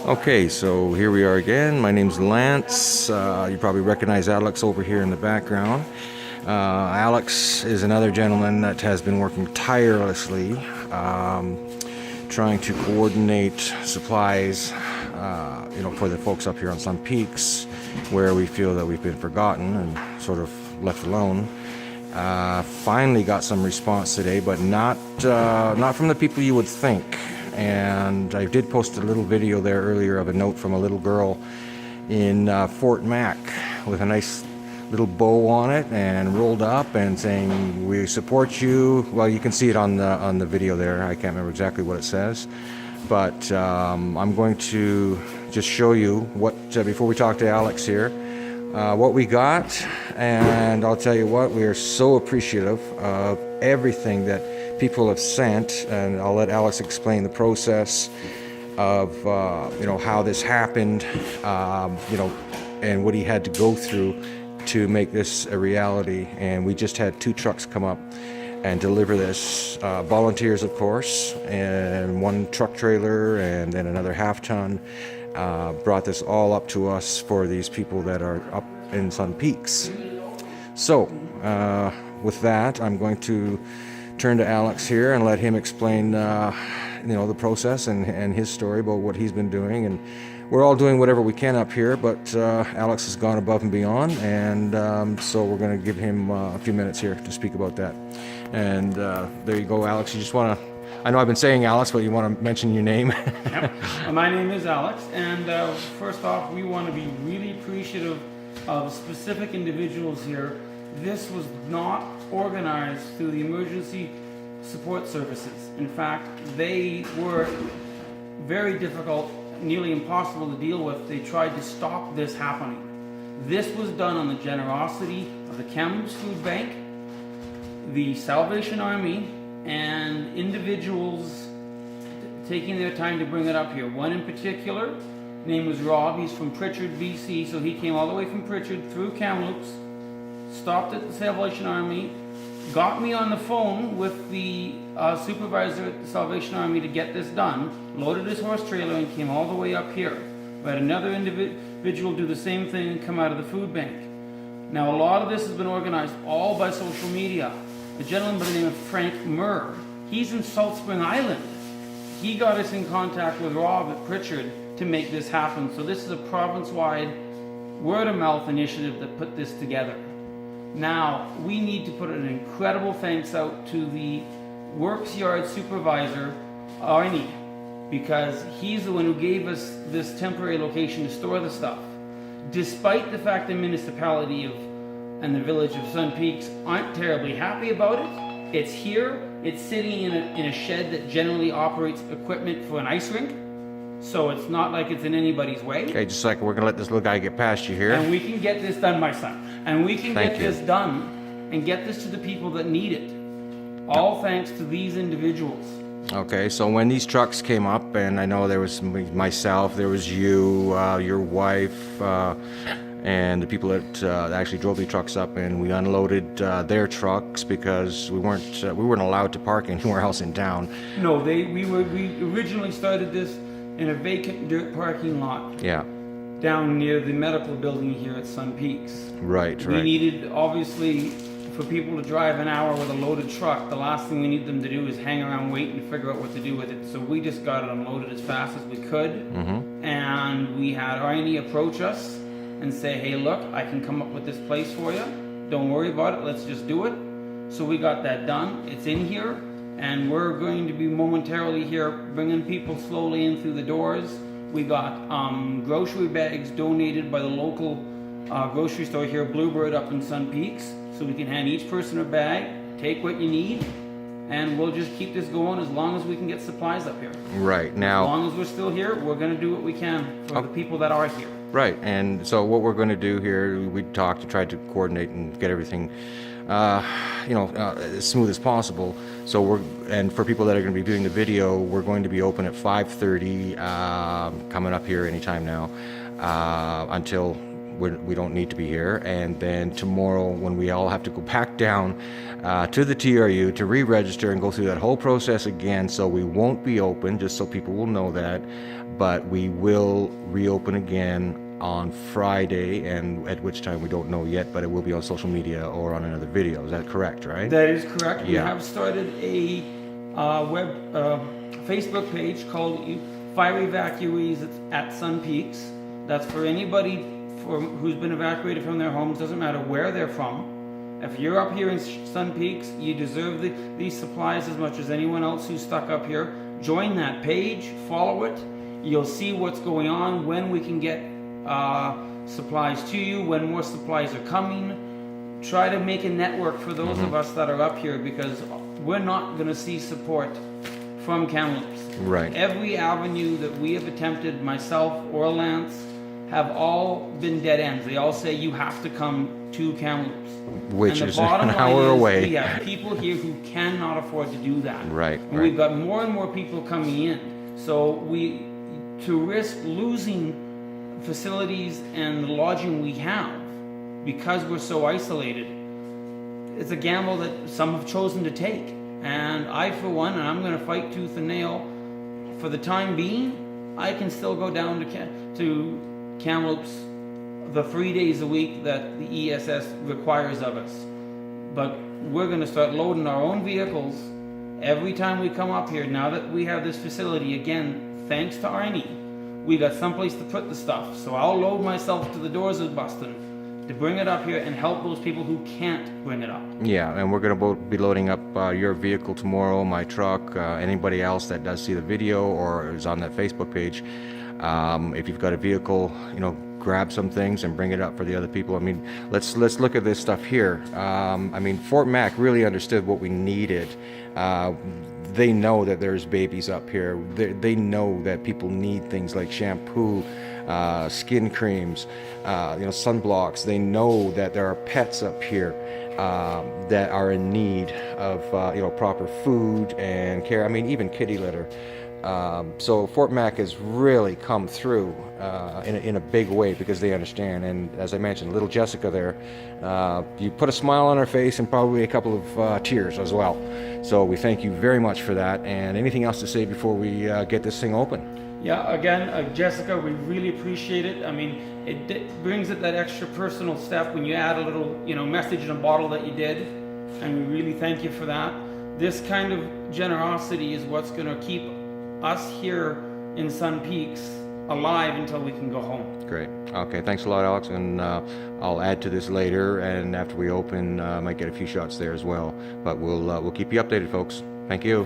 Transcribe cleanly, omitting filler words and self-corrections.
Okay, so here we are again. My name's Lance. You probably recognize Alex over here in the background. Alex is another gentleman that has been working tirelessly, trying to coordinate supplies, for the folks up here on Sun Peaks, where we feel that we've been forgotten and sort of left alone. Finally got some response today, but not from the people you would think. And I did post a little video there earlier of a note from a little girl in Fort Mac with a nice little bow on it and rolled up and saying, "We support you." Well, you can see it on the video there. I can't remember exactly what it says, but I'm going to just show you what before we talk to Alex here, what we got. And I'll tell you what, we are so appreciative of everything that people have sent, and I'll let Alex explain the process of how this happened, and what he had to go through to make this a reality. And we just had 2 trucks come up and deliver this, volunteers of course, and 1 truck trailer and then another half-ton brought this all up to us for these people that are up in Sun Peaks. So with that, I'm going to turn to Alex here and let him explain the process and his story about what he's been doing. And we're all doing whatever we can up here, but Alex has gone above and beyond, and so we're going to give him a few minutes here to speak about that. And there you go, Alex. You just want to, I know I've been saying Alex, but you want to mention your name. Yep. My name is Alex, and first off, we want to be really appreciative of specific individuals here. This was not organized through the emergency support services. In fact, they were very difficult, nearly impossible to deal with. They tried to stop this happening. This was done on the generosity of the Kamloops Food Bank, the Salvation Army, and individuals taking their time to bring it up here. One in particular, name was Rob. He's from Pritchard, BC, so he came all the way from Pritchard through Kamloops, stopped at the Salvation Army, got me on the phone with the supervisor at the Salvation Army to get this done, loaded his horse trailer and came all the way up here. We had another individual do the same thing and come out of the food bank. Now, a lot of this has been organized all by social media. A gentleman by the name of Frank Murr, he's in Salt Spring Island. He got us in contact with Rob at Pritchard to make this happen. So this is a province-wide word-of-mouth initiative that put this together. Now, we need to put an incredible thanks out to the Works Yard supervisor, Arnie, because he's the one who gave us this temporary location to store the stuff. Despite the fact the municipality and the village of Sun Peaks aren't terribly happy about it, it's here, it's sitting in a shed that generally operates equipment for an ice rink. So it's not like it's in anybody's way. Okay, just like we're going to let this little guy get past you here. And we can get this done, my son. And we can get this done and get this to the people that need it. All thanks to these individuals. Okay, so when these trucks came up, and I know there was myself, there was you, your wife, and the people that actually drove the trucks up, and we unloaded their trucks because we weren't allowed to park anywhere else in town. No, we originally started this in a vacant dirt parking lot. Yeah. Down near the medical building here at Sun Peaks. Right. We needed, obviously, for people to drive an hour with a loaded truck, the last thing we need them to do is hang around waiting to figure out what to do with it. So we just got it unloaded as fast as we could. Mm-hmm. And we had Arnie approach us and say, "Hey, look, I can come up with this place for you. Don't worry about it, let's just do it." So we got that done. It's in here, and we're going to be momentarily here bringing people slowly in through the doors. We got grocery bags donated by the local grocery store here, Bluebird, up in Sun Peaks. So we can hand each person a bag, take what you need, and we'll just keep this going as long as we can get supplies up here. Right. Now, as long as we're still here, we're going to do what we can for the people that are here. Right. And so what we're going to do here, we talked to try to coordinate and get everything as smooth as possible. So and for people that are going to be viewing the video, we're going to be open at 5:30, coming up here anytime now, until we don't need to be here. And then tomorrow, when we all have to go back down to the TRU to re-register and go through that whole process again, so we won't be open, just so people will know that, but we will reopen again on Friday, and at which time we don't know yet, but it will be on social media or on another video. Is that correct, right? That is correct. We Yeah. have started a Facebook page called Fire Evacuees at Sun Peaks. That's for anybody who's been evacuated from their homes, doesn't matter where they're from. If you're up here in Sun Peaks, you deserve these supplies as much as anyone else who's stuck up here. Join that page, follow it. You'll see what's going on, when we can get supplies to you, when more supplies are coming. Try to make a network for those of us that are up here, because we're not going to see support from Kamloops. Right. Every avenue that we have attempted, myself or Lance, have all been dead ends. They all say you have to come to Kamloops. Which And the is bottom an line hour is away. We have people here who cannot afford to do that. Right, And right. we've got more and more people coming in. So to risk losing facilities and the lodging we have because we're so isolated, it's a gamble that some have chosen to take. And I, for one, and I'm going to fight tooth and nail, for the time being, I can still go down to Kamloops the 3 days a week that the ESS requires of us. But we're going to start loading our own vehicles every time we come up here. Now that we have this facility, again, thanks to Arnie, we got someplace to put the stuff. So I'll load myself to the doors of Buston to bring it up here and help those people who can't bring it up. Yeah, and we're going to be loading up your vehicle tomorrow, my truck, anybody else that does see the video or is on that Facebook page. If you've got a vehicle, grab some things and bring it up for the other people. I mean, let's look at this stuff here. I mean, Fort Mac really understood what we needed. They know that there's babies up here. They know that people need things like shampoo, skin creams, sunblocks. They know that there are pets up here that are in need of proper food and care. I mean, even kitty litter. So Fort Mac has really come through in a big way because they understand. And as I mentioned, little Jessica there, you put a smile on her face and probably a couple of tears as well. So we thank you very much for that. And anything else to say before we get this thing open? Yeah, again, Jessica, we really appreciate it. I mean, it brings it that extra personal step when you add a little, message in a bottle that you did, and we really thank you for that. This kind of generosity is what's going to keep us here in Sun Peaks alive until we can go home. Great. Okay, thanks a lot, Alex, and I'll add to this later, and after we open, I might get a few shots there as well. But we'll keep you updated, folks. Thank you.